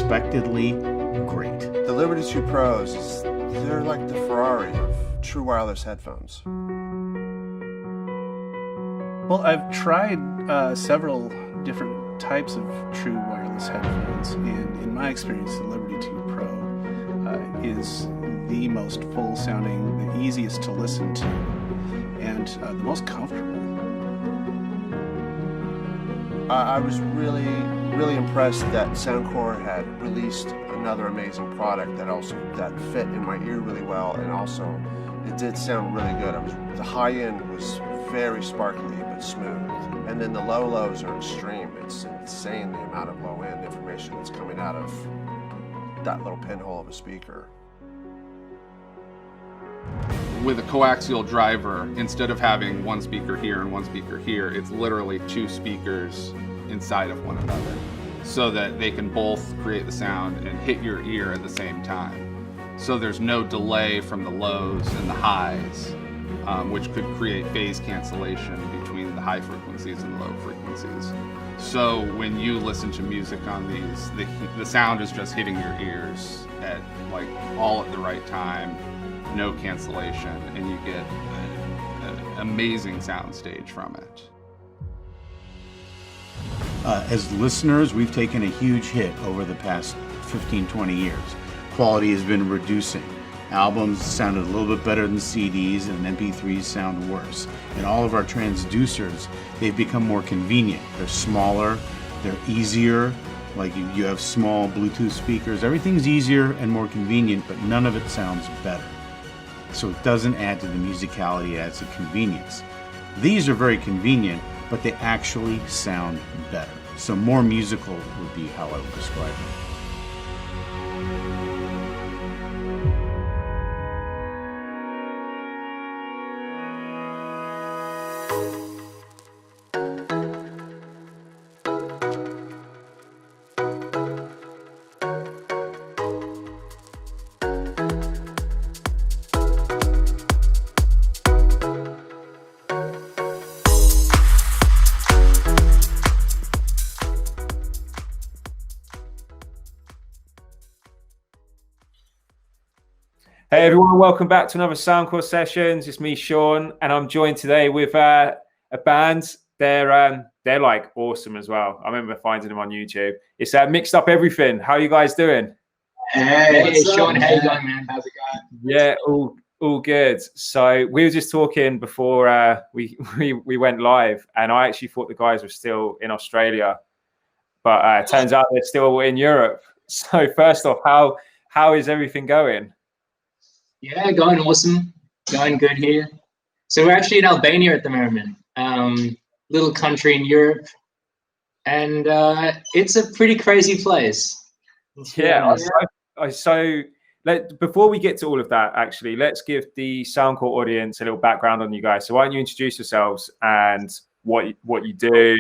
unexpectedly great. The Liberty 2 Pros, they're like the Ferrari of true wireless headphones. Well, I've tried several different types of true wireless headphones, and in my experience, the Liberty 2 Pro is the most full sounding, the easiest to listen to, and the most comfortable. I was really impressed that Soundcore had released another amazing product that fit in my ear really well, and also it did sound really good. The high end was very sparkly but smooth, and then the lows are extreme. It's insane the amount of low end information that's coming out of that little pinhole of a speaker. With a coaxial driver, instead of having one speaker here and one speaker here, it's literally two speakers inside of one another, so that they can both create the sound and hit your ear at the same time. So there's no delay from the lows and the highs, which could create phase cancellation between the high frequencies and low frequencies. So when you listen to music on these, the sound is just hitting your ears at all at the right time, no cancellation, and you get an amazing sound stage from it. As listeners, we've taken a huge hit over the past 15, 20 years. Quality has been reducing. Albums sounded a little bit better than CDs, and MP3s sound worse. And all of our transducers, they've become more convenient. They're smaller, they're easier. Like you have small Bluetooth speakers. Everything's easier and more convenient, but none of it sounds better. So it doesn't add to the musicality, it adds to convenience. These are very convenient, but they actually sound better. So more musical would be how I would describe it. Hey everyone, welcome back to another Soundcore Sessions. It's me, Sean, and I'm joined today with a band. They're like awesome as well. I remember finding them on YouTube. It's Mixed Up Everything. How are you guys doing? Hey Sean, how you going, man? How's it going? Yeah, all good. So we were just talking before we went live, and I actually thought the guys were still in Australia, but turns out they're still in Europe. So first off, how is everything going? Yeah, going awesome. Going good here. So we're actually in Albania at the moment, little country in Europe, and it's a pretty crazy place. Yeah. So before we get to all of that, actually, let's give the Soundcore audience a little background on you guys. So why don't you introduce yourselves and what you do,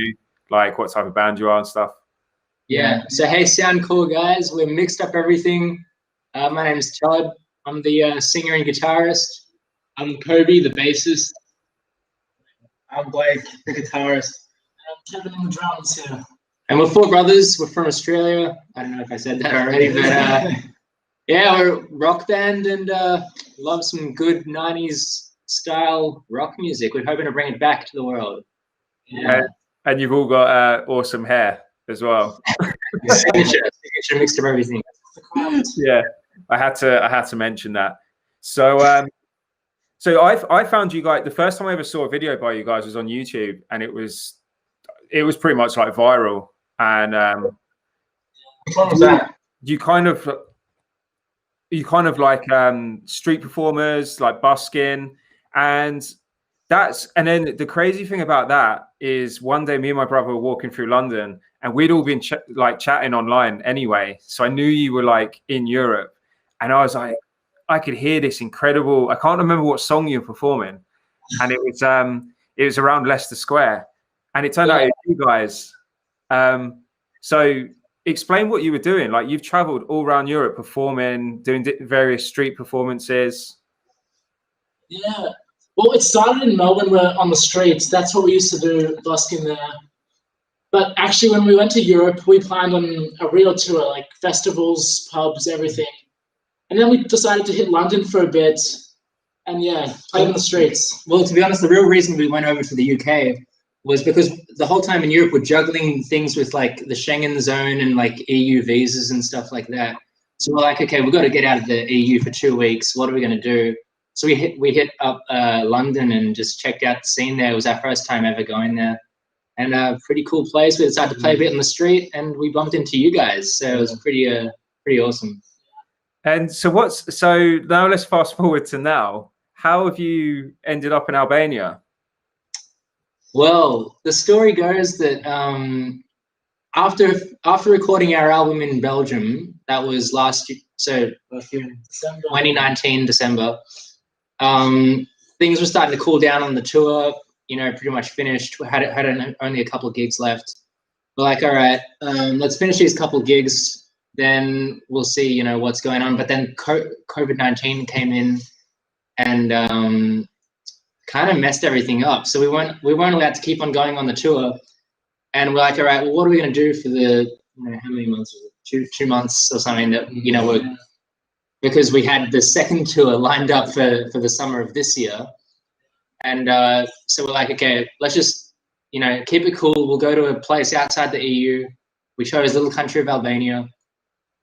like what type of band you are and stuff? Yeah. So hey, Soundcore guys, we're Mixed Up Everything. My name's Todd. I'm the singer and guitarist. I'm Kobe, the bassist. I'm Blake, the guitarist. And I'm Kevin on the drums here. And we're four brothers. We're from Australia. I don't know if I said that already, but yeah, we're a rock band and love some good 90s style rock music. We're hoping to bring it back to the world. Yeah. And you've all got awesome hair as well. Signature Mixed Up Everything. Yeah. I had to mention that. So I found you guys, the first time I ever saw a video by you guys was on YouTube, and it was pretty much like viral. And which one was that? You kind of like street performers, like busking, and then the crazy thing about that is one day me and my brother were walking through London, and we'd all been chatting online anyway. So I knew you were like in Europe. And I was like, I could hear this incredible. I can't remember what song you were performing, and it was around Leicester Square, and it turned out it was you guys. So explain what you were doing. Like you've traveled all around Europe performing, doing various street performances. Yeah, well, it started in Melbourne. We're on the streets. That's what we used to do, busking there. But actually, when we went to Europe, we planned on a real tour, like festivals, pubs, everything. And then we decided to hit London for a bit, and yeah, play in the streets. Well, to be honest, the real reason we went over to the UK was because the whole time in Europe we're juggling things with like the Schengen zone and like EU visas and stuff like that. So we're like, okay, we've got to get out of the EU for 2 weeks. What are we going to do? So we hit up London and just checked out the scene there. It was our first time ever going there, and a pretty cool place. We decided to play a bit in the street, and we bumped into you guys. So it was pretty awesome. And so now let's fast forward to now. How have you ended up in Albania? Well, the story goes that after recording our album in Belgium, that was last year, so December. 2019 December, things were starting to cool down on the tour. You know, pretty much finished. We had only a couple of gigs left. We're like, all right, let's finish these couple of gigs, then we'll see, you know, what's going on. But then COVID-19 came in and kind of messed everything up. So we weren't allowed to keep on going on the tour. And we're like, all right, well, what are we going to do for the, you know, how many months was it? 2 months or something that, you know, because we had the second tour lined up for the summer of this year. And so we're like, okay, let's just, you know, keep it cool. We'll go to a place outside the EU. We chose the little country of Albania.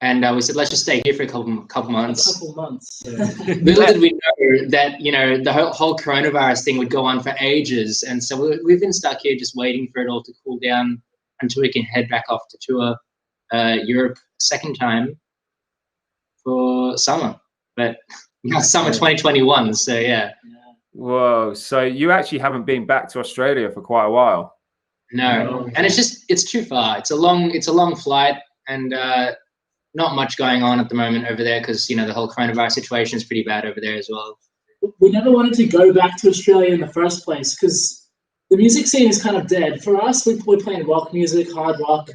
And we said, let's just stay here for a couple months. A couple months. Little did we know that, you know, the whole coronavirus thing would go on for ages. And so we've been stuck here just waiting for it all to cool down until we can head back off to tour Europe a second time for summer. But summer 2021, so yeah. Whoa, so you actually haven't been back to Australia for quite a while. No, and it's too far. It's a long flight, and not much going on at the moment over there because, you know, the whole coronavirus situation is pretty bad over there as well. We never wanted to go back to Australia in the first place because the music scene is kind of dead. For us, we're playing rock music, hard rock.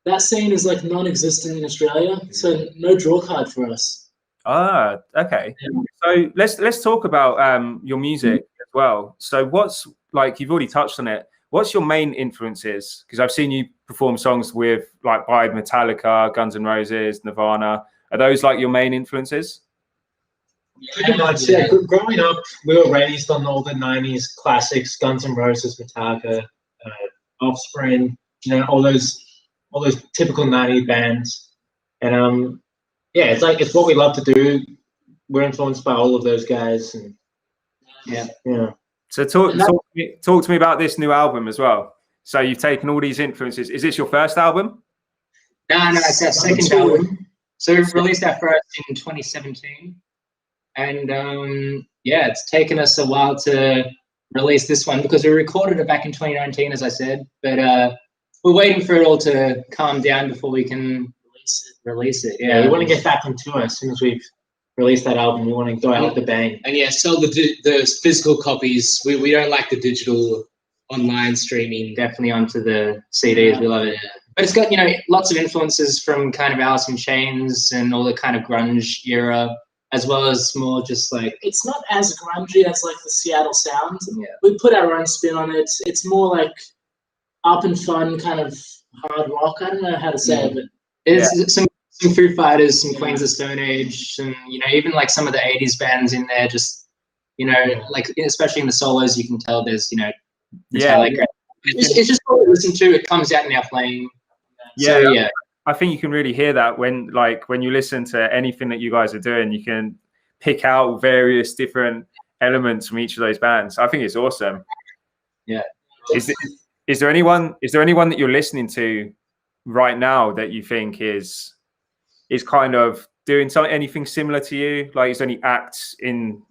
That scene is like non-existent in Australia, so no draw card for us. Ah, okay. So let's talk about your music as well. So what's, like, you've already touched on it. What's your main influences? Because I've seen you perform songs with, like, by Metallica, Guns N' Roses, Nirvana. Are those like your main influences? Pretty much, yeah. Growing up, we were raised on all the '90s classics: Guns N' Roses, Metallica, Offspring. You know, all those typical '90s bands. And yeah, it's what we love to do. We're influenced by all of those guys, and yeah. So talk to me about this new album as well. So you've taken all these influences. Is this your first album? No, it's our second album. So we released our first in 2017. And yeah, it's taken us a while to release this one because we recorded it back in 2019, as I said. But we're waiting for it all to calm down before we can release it. Yeah, we want to get back on tour as soon as we've released that album. We want to go out with the bang. And yeah, sell the physical copies. We don't like the digital online streaming. Definitely onto the CDs. We love it. But it's got, you know, lots of influences from kind of Alice in Chains and all the kind of grunge era, as well as more just like, it's not as grungy as like the Seattle sound. Yeah. We put our own spin on it. It's more like up and fun kind of hard rock. I don't know how to say it, but it's some Foo Fighters, some Queens of Stone Age, and, you know, even like some of the 80s bands in there. Just, you know, like especially in the solos, you can tell there's, you know, Metallica. It's just what we listen to. It comes out in our playing. Yeah, so, yeah. I think you can really hear that when you listen to anything that you guys are doing. You can pick out various different elements from each of those bands. I think it's awesome. Yeah. Is there anyone that you're listening to right now that you think is kind of doing anything similar to you? Like, is there any acts in?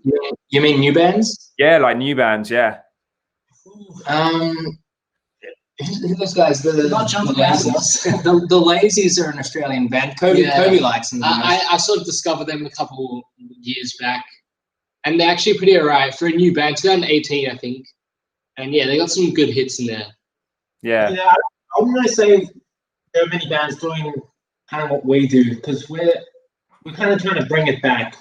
You mean new bands? Yeah, like new bands. Yeah. Who those guys? The Lazies are an Australian band. Kobe likes them. I sort of discovered them a couple years back, and they're actually pretty alright for a new band. 2018, I think. And yeah, they got some good hits in there. Yeah. Yeah, I wouldn't really say there are many bands doing kind of what we do, because we're kind of trying to bring it back.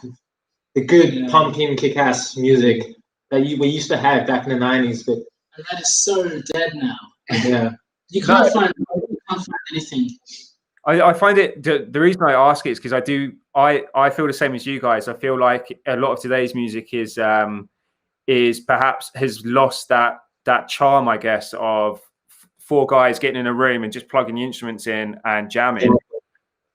The good pumpkin kick-ass music that we used to have back in the '90s, but and that is so dead now. yeah, You can't find can't find anything. I find it the reason I ask it is because I feel the same as you guys. I feel like a lot of today's music is perhaps has lost that charm, I guess, of four guys getting in a room and just plugging the instruments in and jamming.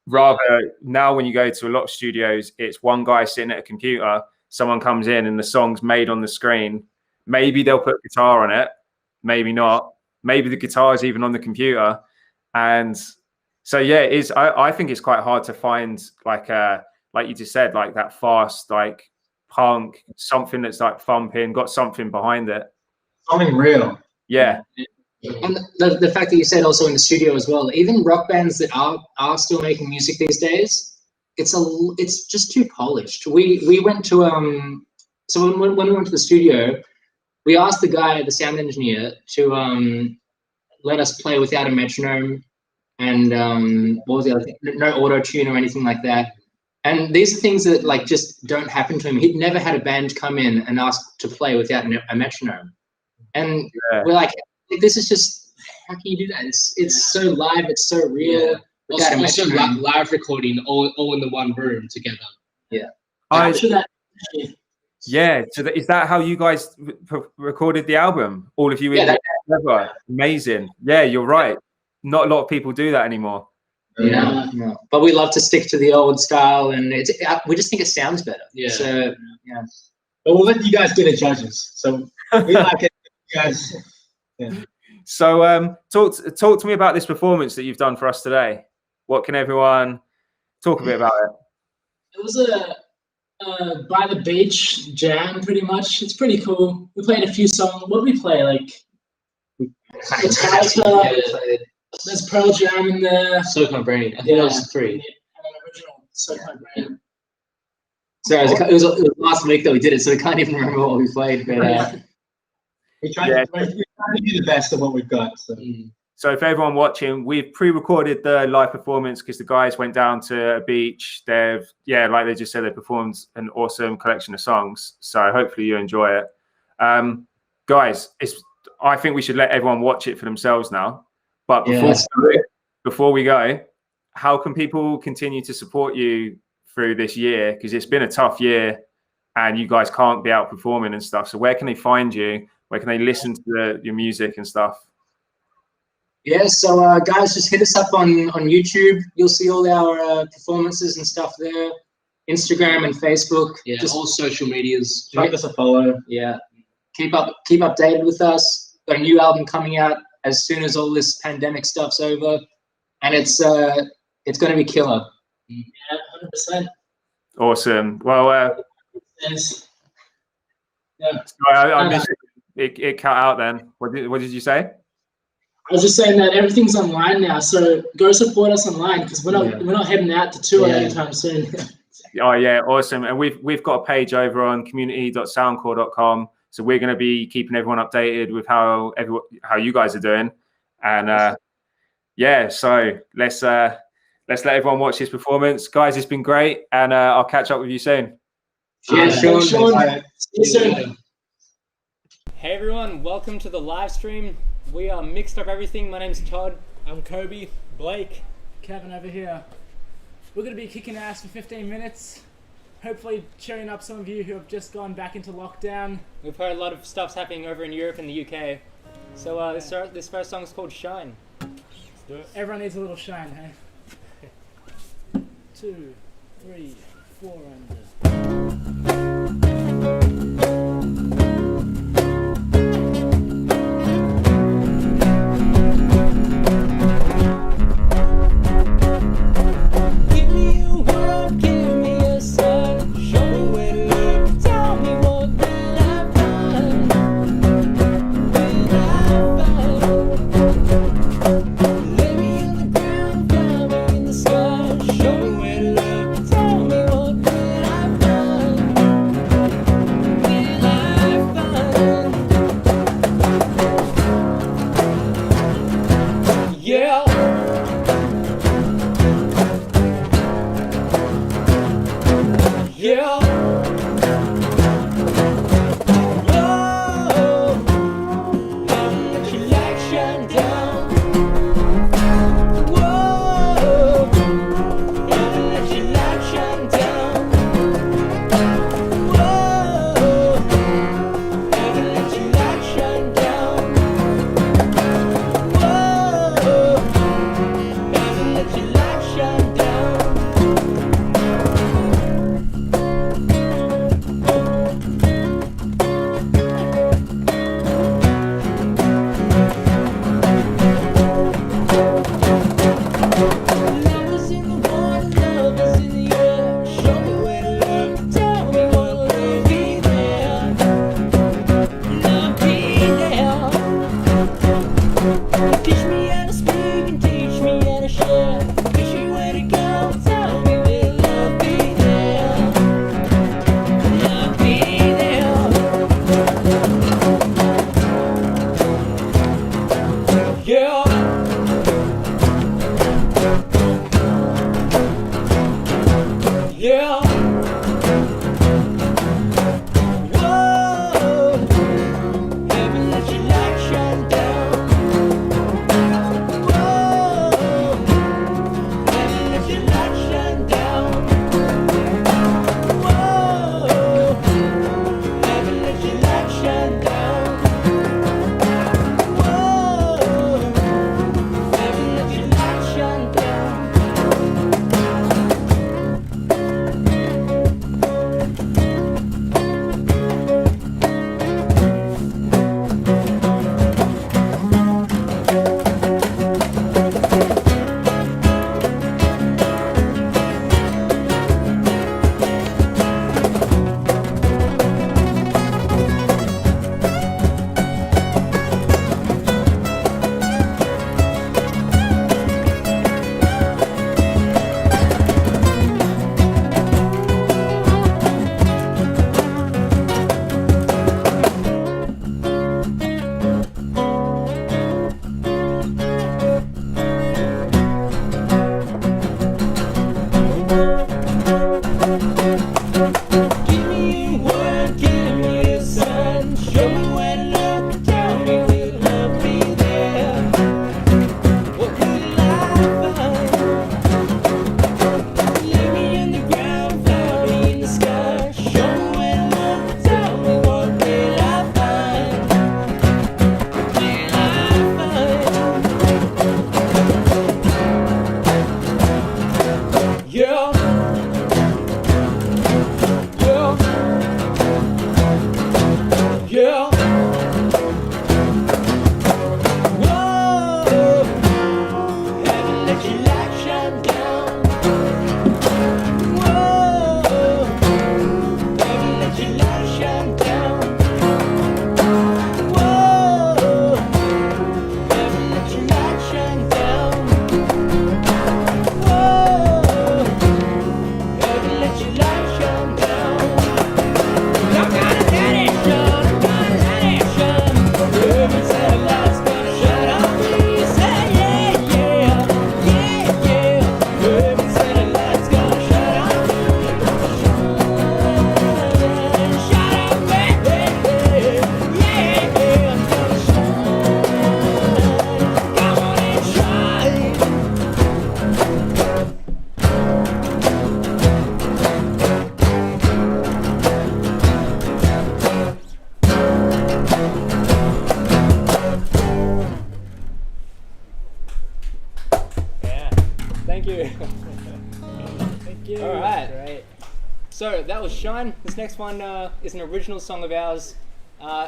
Rather now, when you go to a lot of studios, it's one guy sitting at a computer. Someone comes in and the song's made on the screen. Maybe they'll put guitar on it, maybe not. Maybe the guitar is even on the computer, and so yeah, it is. I think it's quite hard to find like you just said, like that fast, like punk, something that's like thumping, got something behind it. Something real. Yeah. And the fact that you said also in the studio as well, even rock bands that are still making music these days, it's just too polished. We went to so when we went to the studio, we asked the guy, the sound engineer, to let us play without a metronome. And what was the other thing? No auto tune or anything like that. And these are things that like just don't happen to him. He'd never had a band come in and ask to play without a metronome. And we're like, this is just, how can you do that? It's so live, it's so real. Yeah. Also live recording all in the one room together. Yeah. Yeah. So is that how you guys recorded the album? All of you in together? Amazing. Yeah, you're right. Not a lot of people do that anymore. Yeah, no. But we love to stick to the old style, and we just think it sounds better. Yeah. So yeah. But we'll let you guys be the judges. So we like it, you guys. Yeah. So talk to me about this performance that you've done for us today. What can everyone talk a bit about it? It was a by the beach jam, pretty much. It's pretty cool. We played a few songs. What did we play? Like Metallica. There's Pearl Jam in there. Soak My Brain. I think that was 3. And then original Soak My Brain. Sorry, it was last week that we did it, so we can't even remember what we played. But we try to do the best of what we've got. So if everyone watching, we've pre-recorded the live performance because the guys went down to a beach. Like they just said, they performed an awesome collection of songs. So hopefully you enjoy it. Guys, I think we should let everyone watch it for themselves now. But before we go, how can people continue to support you through this year? Because it's been a tough year and you guys can't be out performing and stuff. So where can they find you? Where can they listen to your music and stuff? Yeah, so guys, just hit us up on YouTube. You'll see all our performances and stuff there. Instagram and Facebook. Yeah, just all social medias. Give us a follow. Yeah. Keep updated with us. Got a new album coming out as soon as all this pandemic stuff's over, and it's going to be killer. Yeah, 100%. Awesome. Well, yes. Sorry, I missed it. It cut out then. What did you say? I was just saying that everything's online now, so go support us online because we're not heading out to tour anytime soon. Oh yeah, awesome. And we've got a page over on community.soundcore.com. So we're going to be keeping everyone updated with how you guys are doing, and so let's let everyone watch this performance, guys. It's been great, and I'll catch up with you soon. Cheers, Sean. See you soon. Hey everyone, welcome to the live stream. We are Mixed Up Everything. My name's Todd. I'm Kobe. Blake. Kevin over here. We're going to be kicking ass for 15 minutes. Hopefully cheering up some of you who have just gone back into lockdown. We've heard a lot of stuff's happening over in Europe and the UK. So this first song is called Shine. Let's do it. Everyone needs a little shine, hey? 2, 3, 4, and... Yeah. Whoa. Heaven let your light shine down. Whoa. Heaven let your light shine down. Whoa. Heaven let your light shine down. Whoa. Heaven let your light shine down. Give me a word, give me a sign. Show me where to look, tell me will love be there. What will I find? Leave me in the ground, fly me in the sky. Show me where to look, tell me what will I find? What will I find? Yeah. Yeah. Whoa. Heaven let your light shine down. Whoa. Heaven let your light shine down. Whoa. Heaven let your light shine down. Whoa. Heaven let your light shine down. I'm gonna let it shine. I'm gonna let it shine. Heaven said a light's gonna shine on me. Say yeah, yeah, yeah, yeah. Heaven said a light's gonna shine on me. Shine on me, yeah, yeah. I'm gonna shine. Come on and shine. Yeah. Thank you. Thank you. All right. Great. So that was Shine. This next one is an original song of ours.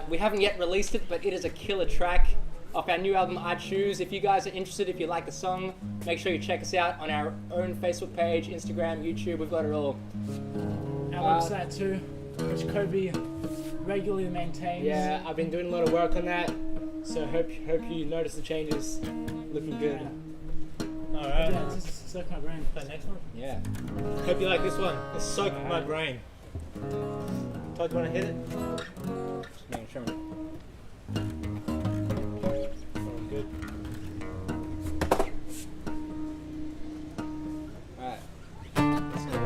We haven't yet released it, but it is a killer track off our new album, I Choose. If you guys are interested, if you like the song, make sure you check us out on our own Facebook page, Instagram, YouTube. We've got it all. Our website too, which Kobe regularly maintains. Yeah, I've been doing a lot of work on that, so hope you notice the changes. Looking good. All right. Yeah, just soak my brain. The next one. Yeah. Hope you like this one. It's Soak My Brain. Todd, you want to hit it? Yeah, show me. Oh, good. All right. Let's go.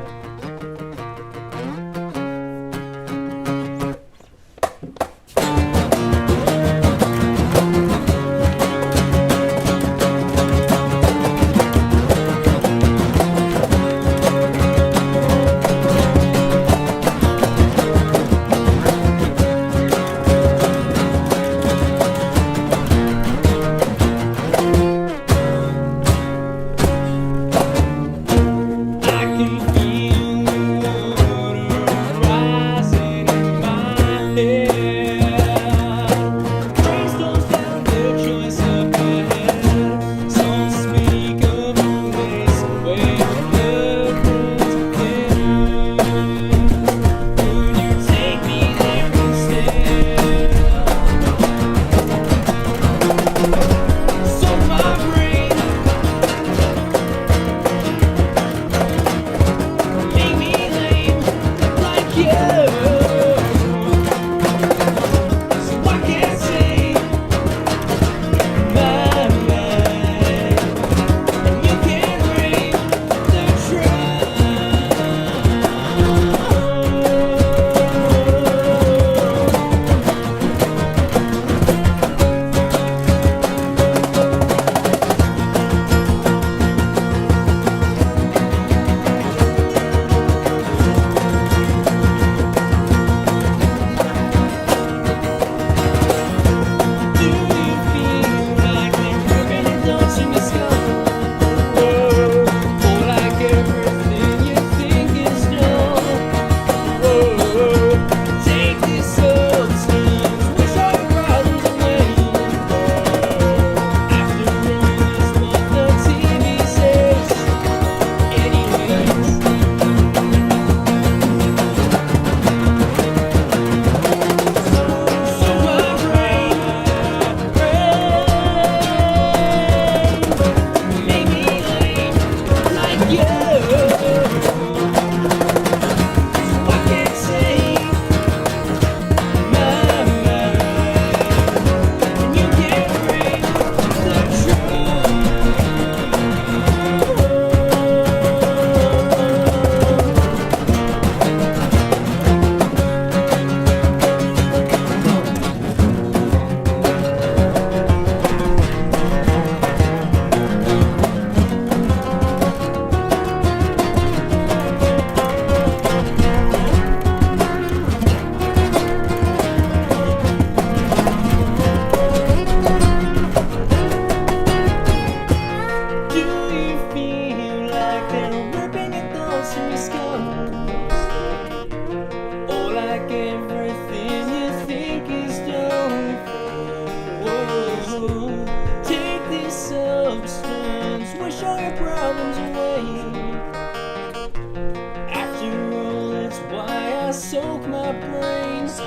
soak my brains.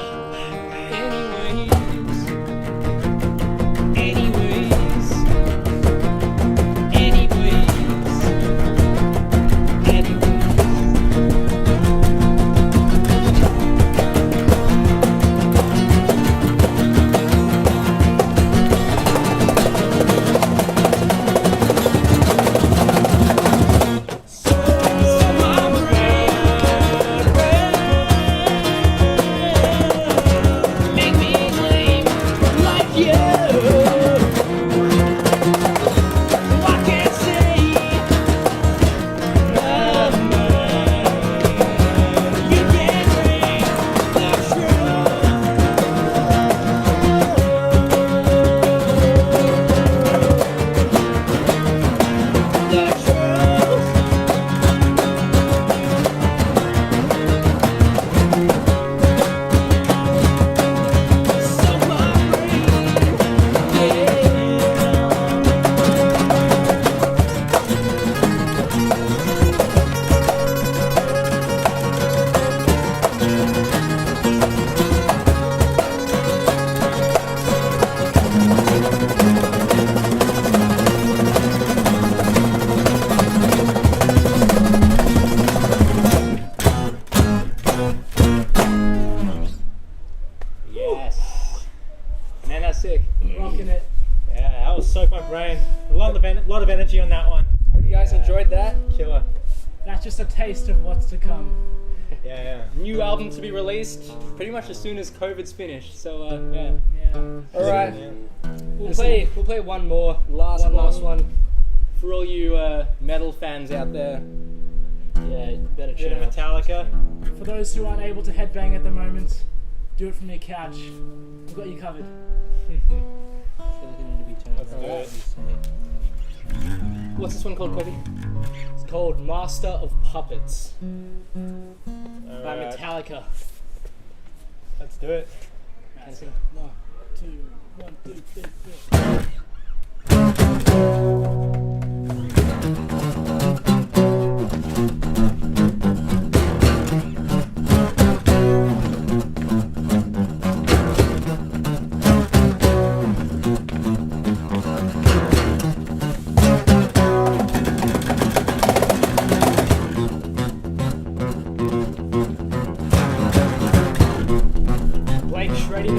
Anyways. Anyways. Make me dream like you. I can't say you can't bring the truth. The truth. So my brain, Yes. Man, that's sick. Rocking it. Yeah, that was soak my brain. A lot of energy on that one. Hope you guys enjoyed that. Killer. That's just a taste of what's to come. Yeah. New album to be released pretty much as soon as COVID's finished. So yeah. Yeah. All right. Yeah. We'll play one more. Last one. For all you metal fans out there. Yeah, you better Bit check of Metallica. For those who aren't able to headbang at the moment, do it from your couch. We've got you covered. Let's do it. What's this one called, Kobe? It's called Master of Puppets by Alright, Metallica. let's do it. Can I sing? 1, 2, 1, 2, 3, 4. Blake Shreddy.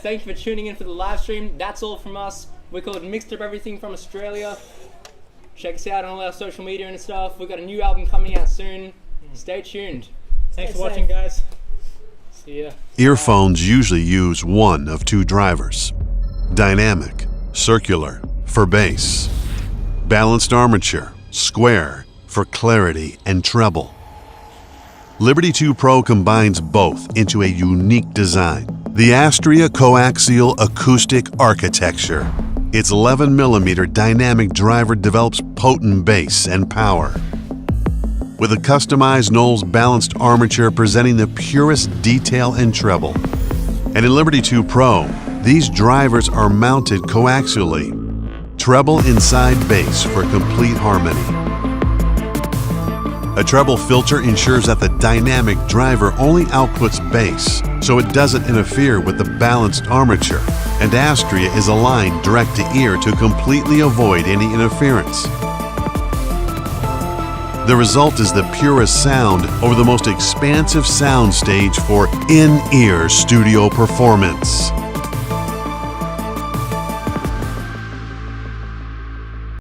thank you for tuning in for the live stream. That's all from us. We're called Mixed Up Everything from Australia. Check us out on all our social media and stuff. We've got a new album coming out soon. Stay tuned. Thanks for watching, guys. See ya. Earphones usually use one of two drivers: dynamic, circular for bass, balanced armature, square for clarity and treble. Liberty 2 Pro combines both into a unique design: the Astria coaxial acoustic architecture. Its 11mm dynamic driver develops potent bass and power, with a customized Knowles balanced armature presenting the purest detail and treble. And in Liberty 2 Pro, these drivers are mounted coaxially. Treble inside bass for complete harmony. A treble filter ensures that the dynamic driver only outputs bass, so it doesn't interfere with the balanced armature, and Astria is aligned direct to ear to completely avoid any interference. The result is the purest sound over the most expansive sound stage for in-ear studio performance.